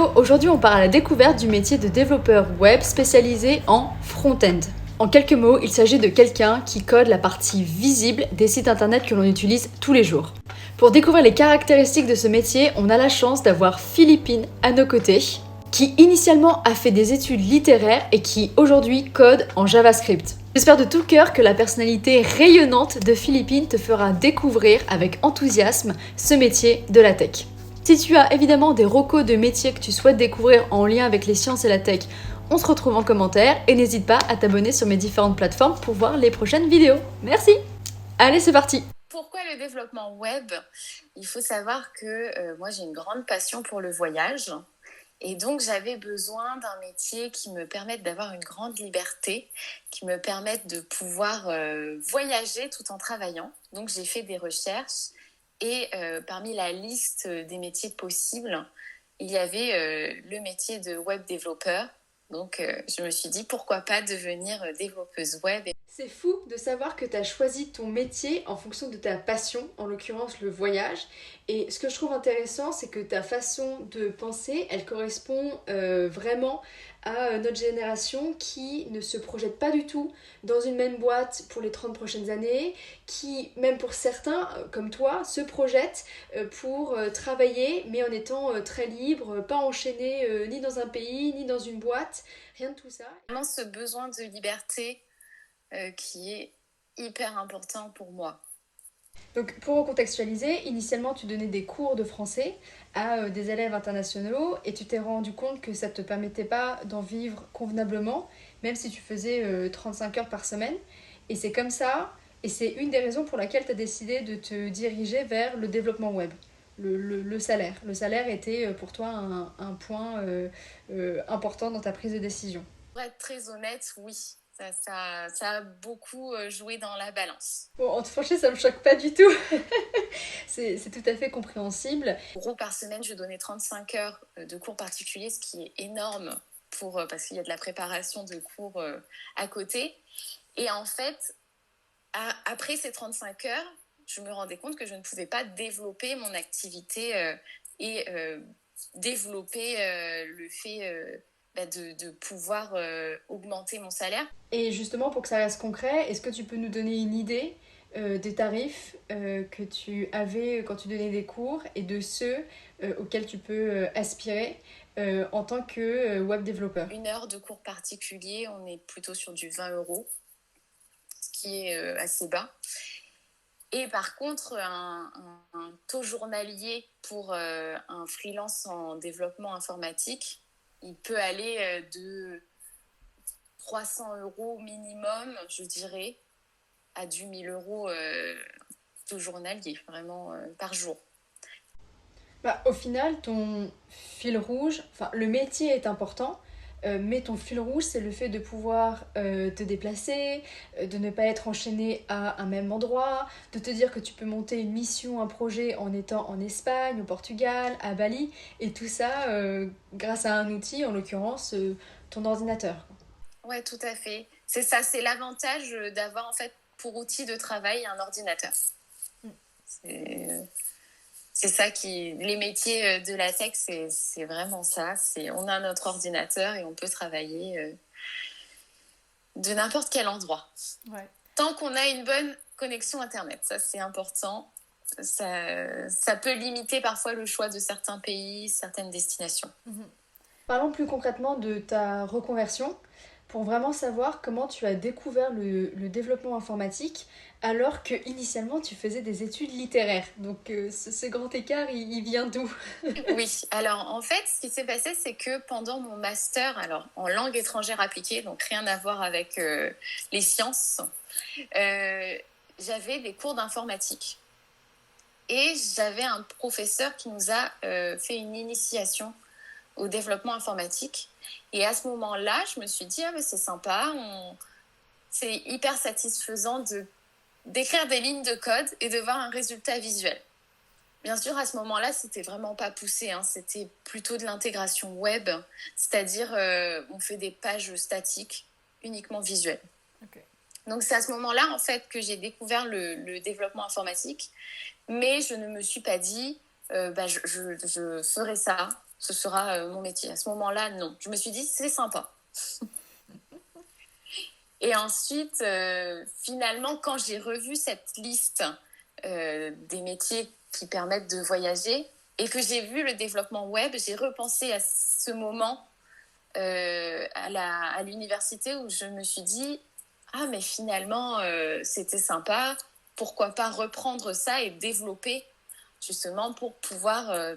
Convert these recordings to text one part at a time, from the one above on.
Hello, aujourd'hui on part à la découverte du métier de développeur web spécialisé en front-end. En quelques mots, il s'agit de quelqu'un qui code la partie visible des sites internet que l'on utilise tous les jours. Pour découvrir les caractéristiques de ce métier, on a la chance d'avoir Philippine à nos côtés, qui initialement a fait des études littéraires et qui aujourd'hui code en JavaScript. J'espère de tout cœur que la personnalité rayonnante de Philippine te fera découvrir avec enthousiasme ce métier de la tech. Si tu as évidemment des recos de métiers que tu souhaites découvrir en lien avec les sciences et la tech, on se retrouve en commentaire et n'hésite pas à t'abonner sur mes différentes plateformes pour voir les prochaines vidéos. Merci! Allez, c'est parti! Pourquoi le développement web ? Il faut savoir que moi j'ai une grande passion pour le voyage et donc j'avais besoin d'un métier qui me permette d'avoir une grande liberté, qui me permette de pouvoir voyager tout en travaillant. Donc j'ai fait des recherches et parmi la liste des métiers possibles, il y avait le métier de web développeur. Donc je me suis dit pourquoi pas devenir développeuse web. C'est fou de savoir que tu as choisi ton métier en fonction de ta passion, en l'occurrence le voyage. Et ce que je trouve intéressant, c'est que ta façon de penser, elle correspond vraiment à notre génération qui ne se projette pas du tout dans une même boîte pour les 30 prochaines années, qui, même pour certains, comme toi, se projettent pour travailler, mais en étant très libre, pas enchaîné ni dans un pays, ni dans une boîte, rien de tout ça. Vraiment ce besoin de liberté qui est hyper important pour moi. Donc pour recontextualiser, initialement tu donnais des cours de français à des élèves internationaux et tu t'es rendu compte que ça ne te permettait pas d'en vivre convenablement, même si tu faisais 35 heures par semaine. Et c'est comme ça, et c'est une des raisons pour laquelle tu as décidé de te diriger vers le développement web. Le salaire. Le salaire était pour toi un point important dans ta prise de décision. Pour être très honnête, oui. Ça a beaucoup joué dans la balance. Bon, en toute franchise, ça me choque pas du tout. c'est tout à fait compréhensible. En gros, par semaine, je donnais 35 heures de cours particuliers, ce qui est énorme parce qu'il y a de la préparation de cours à côté. Et en fait, après ces 35 heures, je me rendais compte que je ne pouvais pas développer mon activité et développer le fait de pouvoir augmenter mon salaire. Et justement, pour que ça reste concret, est-ce que tu peux nous donner une idée des tarifs que tu avais quand tu donnais des cours et de ceux auxquels tu peux aspirer en tant que web développeur? Une heure de cours particulier, on est plutôt sur du 20 euros, ce qui est assez bas. Et par contre, un taux journalier pour un freelance en développement informatique, il peut aller de 300 euros minimum, je dirais, à du 1000 euros taux journalier, vraiment par jour. Bah, au final, ton fil rouge, enfin le métier est important, mais ton fil rouge, c'est le fait de pouvoir te déplacer, de ne pas être enchaîné à un même endroit, de te dire que tu peux monter une mission, un projet en étant en Espagne, au Portugal, à Bali, et tout ça grâce à un outil, en l'occurrence ton ordinateur. Ouais, tout à fait. C'est ça, c'est l'avantage d'avoir en fait pour outil de travail un ordinateur. C'est ça qui... Les métiers de la tech, c'est vraiment ça. On a notre ordinateur et on peut travailler de n'importe quel endroit. Ouais. Tant qu'on a une bonne connexion Internet, ça c'est important. Ça peut limiter parfois le choix de certains pays, certaines destinations. Parlons plus concrètement de ta reconversion pour vraiment savoir comment tu as découvert le développement informatique alors que initialement tu faisais des études littéraires. Donc ce grand écart, il vient d'où? Oui, alors en fait, ce qui s'est passé, c'est que pendant mon master, alors en langue étrangère appliquée, donc rien à voir avec les sciences, j'avais des cours d'informatique. Et j'avais un professeur qui nous a fait une initiation au développement informatique. Et à ce moment-là, je me suis dit, ah, mais c'est sympa, c'est hyper satisfaisant d'écrire des lignes de code et de voir un résultat visuel. Bien sûr, à ce moment-là, c'était vraiment pas poussé, hein. C'était plutôt de l'intégration web, c'est-à-dire on fait des pages statiques uniquement visuelles. Okay. Donc c'est à ce moment-là, en fait, que j'ai découvert le développement informatique, mais je ne me suis pas dit, je ferai ça. ce sera mon métier. À ce moment-là, non. Je me suis dit, c'est sympa. Et ensuite, finalement, quand j'ai revu cette liste des métiers qui permettent de voyager et que j'ai vu le développement web, j'ai repensé à ce moment à l'université où je me suis dit « Ah, mais finalement, c'était sympa. Pourquoi pas reprendre ça et développer justement pour pouvoir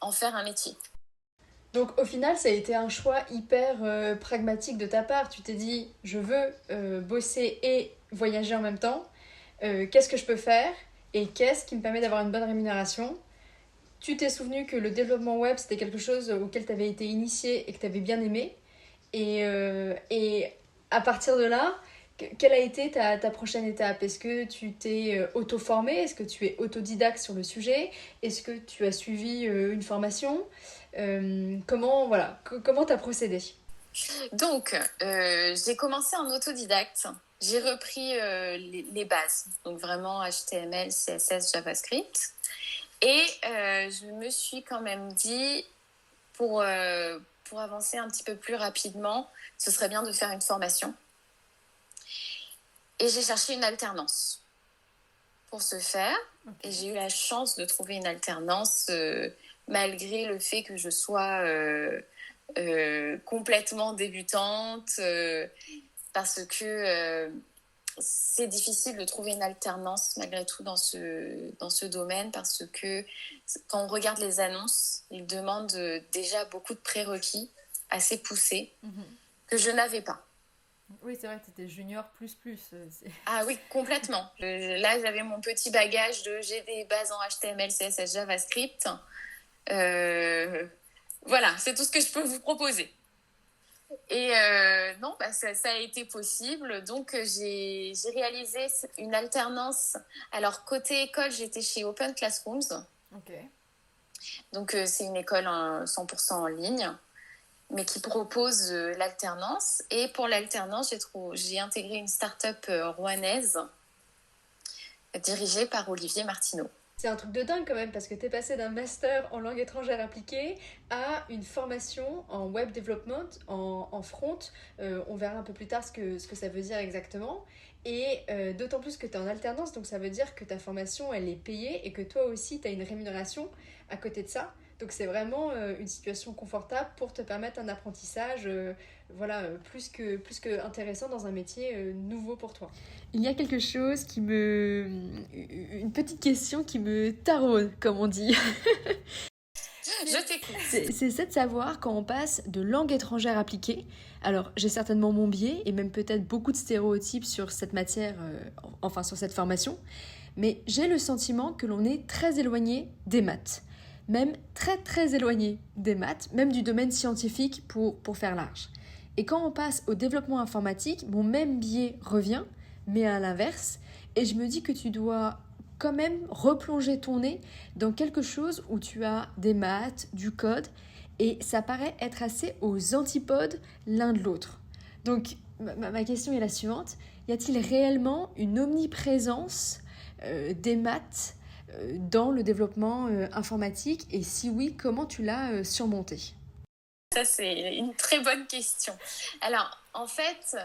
en faire un métier ?» Donc au final, ça a été un choix hyper pragmatique de ta part. Tu t'es dit, je veux bosser et voyager en même temps. Qu'est-ce que je peux faire et qu'est-ce qui me permet d'avoir une bonne rémunération? Tu t'es souvenu que le développement web, c'était quelque chose auquel tu avais été initié et que tu avais bien aimé. Et à partir de là, quelle a été ta prochaine étape? Est-ce que tu t'es auto-formé? Est-ce que tu es autodidacte sur le sujet? Est-ce que tu as suivi une formation? Comment t'as procédé? Donc, j'ai commencé en autodidacte. J'ai repris les bases, donc vraiment HTML, CSS, JavaScript. Et je me suis quand même dit, pour avancer un petit peu plus rapidement, ce serait bien de faire une formation. Et j'ai cherché une alternance pour ce faire. Okay. Et j'ai eu la chance de trouver une alternance malgré le fait que je sois complètement débutante, parce que c'est difficile de trouver une alternance malgré tout dans ce domaine, parce que quand on regarde les annonces, ils demandent déjà beaucoup de prérequis assez poussés que je n'avais pas. Oui, c'est vrai que tu étais junior plus. Ah oui, complètement. Là, j'avais mon petit bagage j'ai des bases en HTML, CSS, JavaScript. Voilà, c'est tout ce que je peux vous proposer. Et non, ça a été possible. Donc, j'ai réalisé une alternance. Alors, côté école, j'étais chez Open Classrooms. Ok. Donc, c'est une école 100% en ligne, mais qui propose l'alternance. Et pour l'alternance, j'ai intégré une start-up rouennaise dirigée par Olivier Martineau. C'est un truc de dingue quand même, parce que t'es passé d'un master en langue étrangère appliquée à une formation en web development, en front. On verra un peu plus tard ce que ça veut dire exactement. Et d'autant plus que t'es en alternance, donc ça veut dire que ta formation, elle est payée et que toi aussi, t'as une rémunération à côté de ça. Donc c'est vraiment une situation confortable pour te permettre un apprentissage plus que intéressant dans un métier nouveau pour toi. Il y a quelque chose une petite question qui me taraude, comme on dit. Je t'écoute. C'est ça de savoir quand on passe de langue étrangère appliquée. Alors, j'ai certainement mon biais et même peut-être beaucoup de stéréotypes sur cette matière, sur cette formation. Mais j'ai le sentiment que l'on est très éloigné des maths. Même très très éloigné des maths, même du domaine scientifique pour faire large. Et quand on passe au développement informatique, mon même biais revient, mais à l'inverse, et je me dis que tu dois quand même replonger ton nez dans quelque chose où tu as des maths, du code, et ça paraît être assez aux antipodes l'un de l'autre. Donc ma question est la suivante, y a-t-il réellement une omniprésence des maths dans le développement informatique, et si oui, comment tu l'as surmonté? Ça, c'est une très bonne question. Alors, en fait,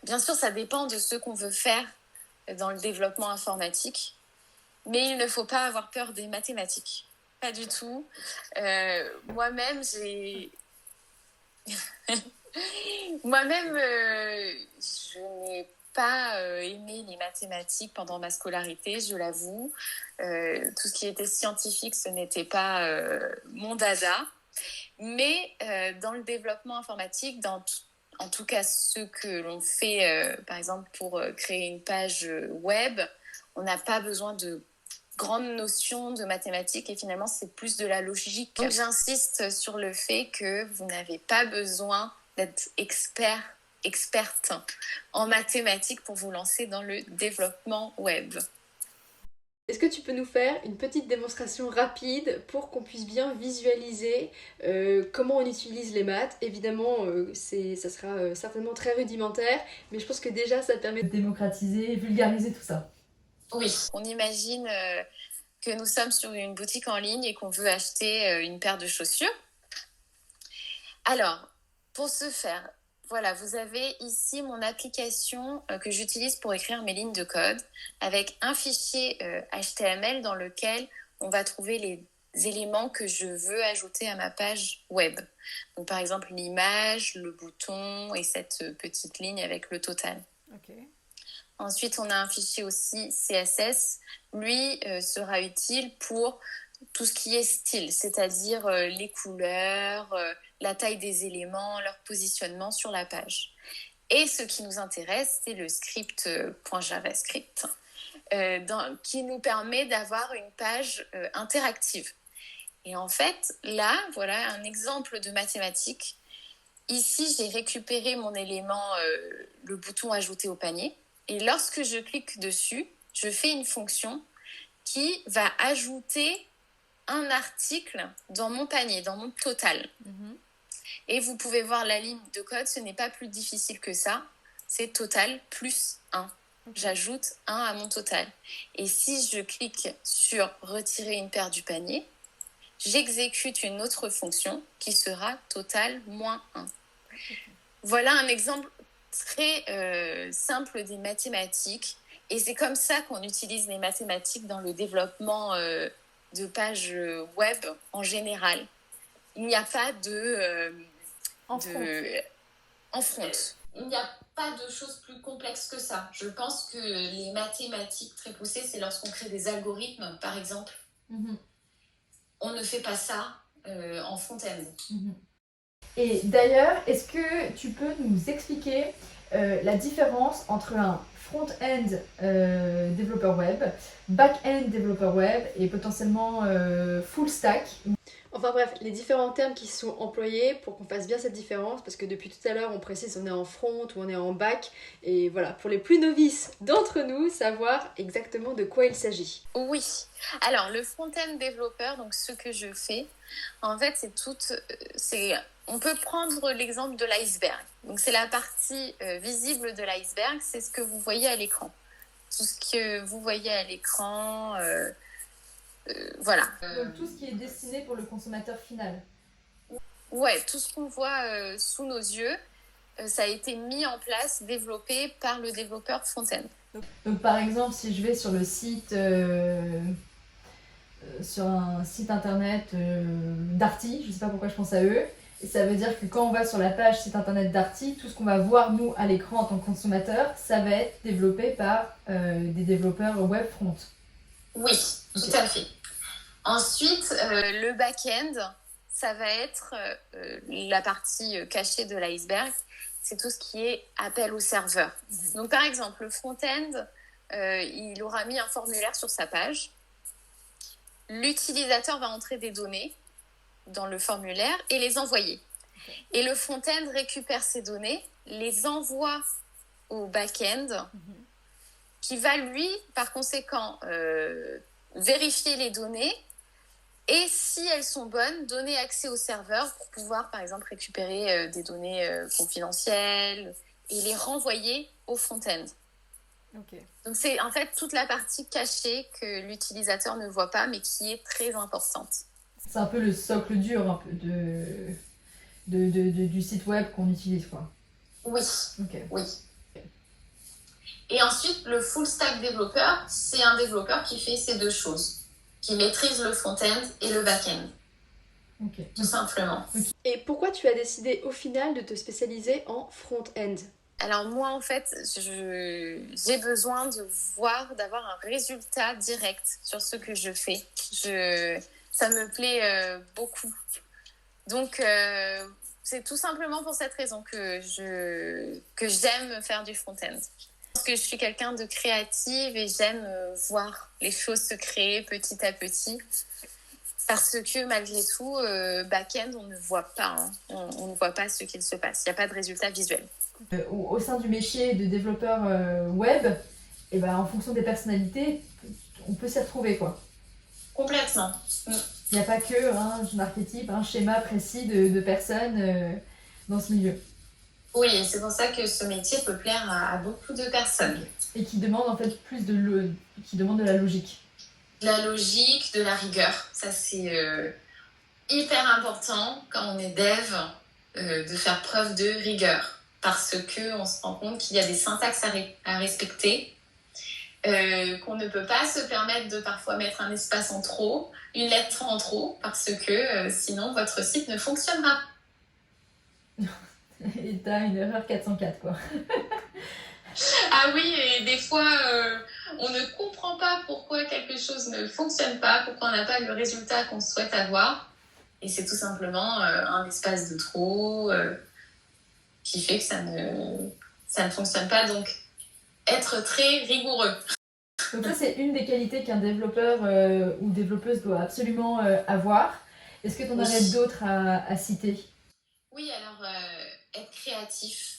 bien sûr, ça dépend de ce qu'on veut faire dans le développement informatique, mais il ne faut pas avoir peur des mathématiques. Pas du tout. Moi-même, je n'ai pas aimé les mathématiques pendant ma scolarité, je l'avoue. Tout ce qui était scientifique, ce n'était pas mon dada. Mais dans le développement informatique, en tout cas ce que l'on fait, par exemple pour créer une page web, on n'a pas besoin de grandes notions de mathématiques et finalement c'est plus de la logique. Donc j'insiste sur le fait que vous n'avez pas besoin d'être experte en mathématiques pour vous lancer dans le développement web. Est-ce que tu peux nous faire une petite démonstration rapide pour qu'on puisse bien visualiser comment on utilise les maths? Évidemment, ça sera certainement très rudimentaire, mais je pense que déjà ça permet de démocratiser, vulgariser tout ça. Oui, on imagine que nous sommes sur une boutique en ligne et qu'on veut acheter une paire de chaussures. Alors, pour ce faire, voilà, vous avez ici mon application que j'utilise pour écrire mes lignes de code avec un fichier HTML dans lequel on va trouver les éléments que je veux ajouter à ma page web. Donc, par exemple, l'image, le bouton et cette petite ligne avec le total. Ok. Ensuite, on a un fichier aussi CSS. Lui sera utile pour tout ce qui est style, c'est-à-dire les couleurs, la taille des éléments, leur positionnement sur la page. Et ce qui nous intéresse, c'est le script.javascript qui nous permet d'avoir une page interactive. Et en fait, là, voilà un exemple de mathématiques. Ici, j'ai récupéré mon élément, le bouton ajouter au panier. Et lorsque je clique dessus, je fais une fonction qui va ajouter un article dans mon panier, dans mon total. Et vous pouvez voir la ligne de code, ce n'est pas plus difficile que ça. C'est total plus 1. J'ajoute 1 à mon total. Et si je clique sur retirer une paire du panier, j'exécute une autre fonction qui sera total moins 1. Voilà un exemple très simple des mathématiques. Et c'est comme ça qu'on utilise les mathématiques dans le développement de pages web en général. Il n'y a pas en front. Il n'y a pas de choses plus complexes que ça. Je pense que les mathématiques très poussées, c'est lorsqu'on crée des algorithmes, par exemple. On ne fait pas ça en front-end. Et d'ailleurs, est-ce que tu peux nous expliquer la différence entre un front-end développeur web, back-end développeur web et potentiellement full stack? Enfin bref, les différents termes qui sont employés pour qu'on fasse bien cette différence, parce que depuis tout à l'heure on précise on est en front ou on est en back, et voilà, pour les plus novices d'entre nous, savoir exactement de quoi il s'agit. Oui, alors le front-end développeur, donc ce que je fais, en fait on peut prendre l'exemple de l'iceberg. Donc c'est la partie visible de l'iceberg, c'est ce que vous voyez à l'écran. Tout ce que vous voyez à l'écran... voilà. Donc tout ce qui est destiné pour le consommateur final. Ouais, tout ce qu'on voit sous nos yeux, ça a été mis en place, développé par le développeur front-end. Donc par exemple, si je vais sur le site, sur un site internet Darty, je ne sais pas pourquoi je pense à eux, et ça veut dire que quand on va sur la page site internet Darty, tout ce qu'on va voir nous à l'écran en tant que consommateur, ça va être développé par des développeurs web front. Oui, tout à fait. Ensuite, le back-end, ça va être la partie cachée de l'iceberg. C'est tout ce qui est appel au serveur. Donc, par exemple, le front-end, il aura mis un formulaire sur sa page. L'utilisateur va entrer des données dans le formulaire et les envoyer. Et le front-end récupère ces données, les envoie au back-end, qui va, lui, par conséquent, vérifier les données et, si elles sont bonnes, donner accès au serveur pour pouvoir, par exemple, récupérer des données confidentielles et les renvoyer au front-end. Donc, c'est en fait toute la partie cachée que l'utilisateur ne voit pas, mais qui est très importante. C'est un peu le socle dur un peu du site web qu'on utilise, quoi. Oui, oui. Et ensuite, le full stack développeur, c'est un développeur qui fait ces deux choses, qui maîtrise le front-end et le back-end. Tout simplement. Et pourquoi tu as décidé au final de te spécialiser en front-end ? Alors moi, en fait, j'ai besoin d'avoir un résultat direct sur ce que je fais. Ça me plaît beaucoup. Donc, c'est tout simplement pour cette raison que j'aime faire du front-end. Parce que je suis quelqu'un de créative et j'aime voir les choses se créer petit à petit. Parce que malgré tout, back-end, on ne voit pas. On ne voit pas ce qu'il se passe. Il n'y a pas de résultat visuel. Au sein du métier de développeur web, et ben, en fonction des personnalités, on peut s'y retrouver, quoi. Complètement. Il n'y a pas que un archétype, un schéma précis de personnes dans ce milieu. Oui, c'est pour ça que ce métier peut plaire à beaucoup de personnes. Et qui demande en fait qui demande de la logique. De la logique, de la rigueur. Ça, c'est hyper important quand on est dev. de faire preuve de rigueur, parce qu'on se rend compte qu'il y a des syntaxes à respecter, qu'on ne peut pas se permettre de parfois mettre un espace en trop, une lettre en trop, parce que sinon votre site ne fonctionnera. Et t'as une erreur 404, quoi. Ah oui, et des fois, on ne comprend pas pourquoi quelque chose ne fonctionne pas, pourquoi on n'a pas le résultat qu'on souhaite avoir. Et c'est tout simplement un espace de trop qui fait que ça ne fonctionne pas. Donc, être très rigoureux. Donc ça, c'est une des qualités qu'un développeur ou développeuse doit absolument avoir. Est-ce que tu en aurais d'autres à citer? Oui, alors, être créatif.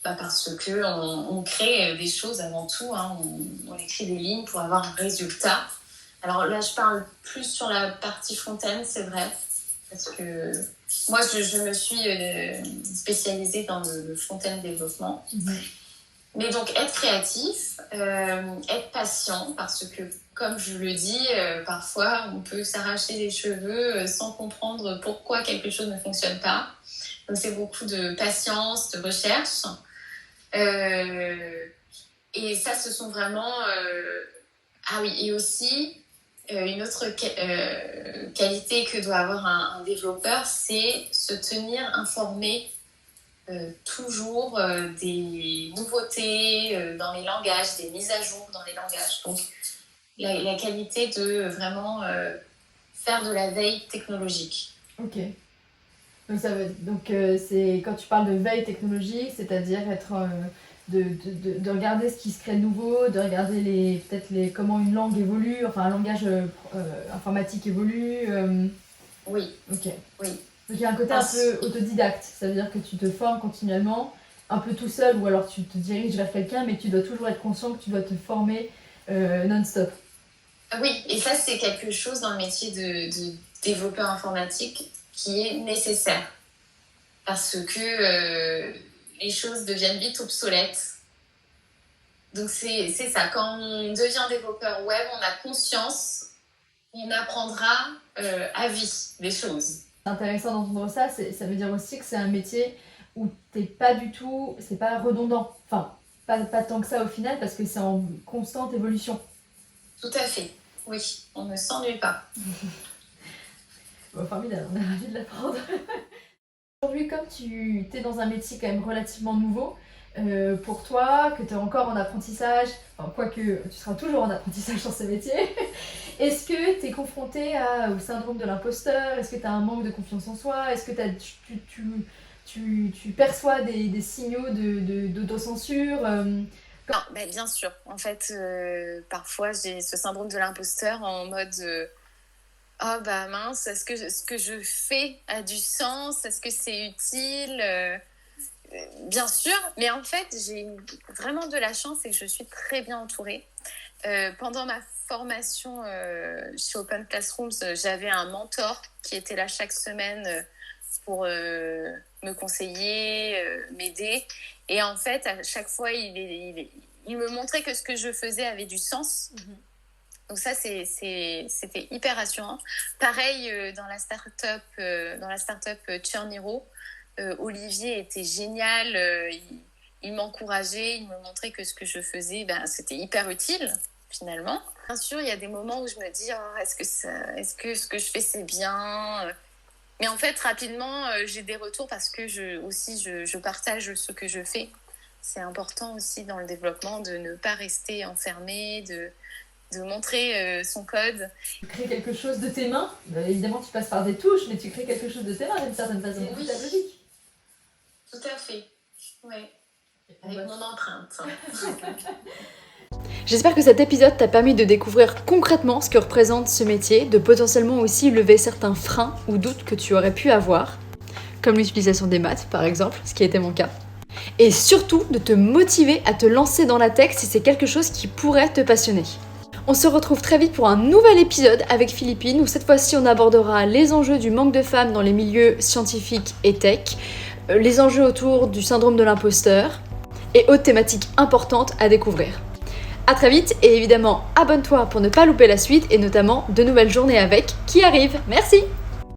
Parce que on crée des choses avant tout, hein. On écrit des lignes pour avoir un résultat. Alors là, je parle plus sur la partie front-end, c'est vrai, parce que moi, je me suis spécialisée dans le front-end développement. Mais donc, être créatif, être patient, parce que, comme je le dis, parfois, on peut s'arracher les cheveux sans comprendre pourquoi quelque chose ne fonctionne pas. Donc, c'est beaucoup de patience, de recherche. Et ça, ce sont vraiment... Ah oui, et aussi, une autre qualité que doit avoir un développeur, c'est se tenir informé toujours des nouveautés dans les langages, des mises à jour dans les langages. Donc, la qualité de vraiment faire de la veille technologique. Ok. Donc, c'est quand tu parles de veille technologique, c'est-à-dire être de regarder ce qui se crée de nouveau, de regarder comment une langue évolue, enfin un langage informatique évolue. Oui. Ok. Oui. Donc il y a un côté un peu autodidacte, ça veut dire que tu te formes continuellement, un peu tout seul, ou alors tu te diriges vers quelqu'un, mais tu dois toujours être conscient que tu dois te former non-stop. Oui, et ça c'est quelque chose dans le métier de développeur informatique qui est nécessaire, parce que les choses deviennent vite obsolètes. Donc c'est ça, quand on devient développeur web, on a conscience, on apprendra à vie des choses. C'est intéressant d'entendre ça, ça veut dire aussi que c'est un métier où t'es pas du tout, c'est pas redondant, enfin pas tant que ça au final, parce que c'est en constante évolution. Tout à fait, oui, on ne s'ennuie pas. Bon, formidable, on est ravis de l'apprendre. Aujourd'hui, comme tu es dans un métier quand même relativement nouveau, pour toi, que tu es encore en apprentissage, enfin, quoique tu seras toujours en apprentissage sur ce métier, est-ce que tu es confronté au syndrome de l'imposteur? Est-ce que tu as un manque de confiance en soi? Est-ce que tu perçois des signaux d'autocensure? Non, ben bien sûr. En fait, parfois j'ai ce syndrome de l'imposteur en mode oh bah mince, est-ce que ce que je fais a du sens? Est-ce que c'est utile? Bien sûr, mais en fait, j'ai vraiment de la chance et que je suis très bien entourée. Pendant ma formation chez Open Classrooms, j'avais un mentor qui était là chaque semaine pour me conseiller, m'aider. Et en fait, à chaque fois, il me montrait que ce que je faisais avait du sens. Donc ça, c'était hyper rassurant. Pareil, dans la start-up Churn Hero, Olivier était génial, il m'encourageait, il me montrait que ce que je faisais, c'était hyper utile finalement. Bien sûr, il y a des moments où je me dis est-ce que ce que je fais c'est bien? Mais en fait, rapidement, j'ai des retours parce que je partage ce que je fais. C'est important aussi dans le développement de ne pas rester enfermé, de montrer son code. Tu crées quelque chose de tes mains, évidemment tu passes par des touches, mais tu crées quelque chose de tes mains d'une certaine façon. Oui. C'est logique. Tout à fait, oui. Avec mon empreinte. J'espère que cet épisode t'a permis de découvrir concrètement ce que représente ce métier, de potentiellement aussi lever certains freins ou doutes que tu aurais pu avoir, comme l'utilisation des maths par exemple, ce qui était mon cas. Et surtout de te motiver à te lancer dans la tech si c'est quelque chose qui pourrait te passionner. On se retrouve très vite pour un nouvel épisode avec Philippine où cette fois-ci on abordera les enjeux du manque de femmes dans les milieux scientifiques et tech, les enjeux autour du syndrome de l'imposteur et autres thématiques importantes à découvrir. À très vite et évidemment abonne-toi pour ne pas louper la suite et notamment de nouvelles journées avec qui arrivent. Merci!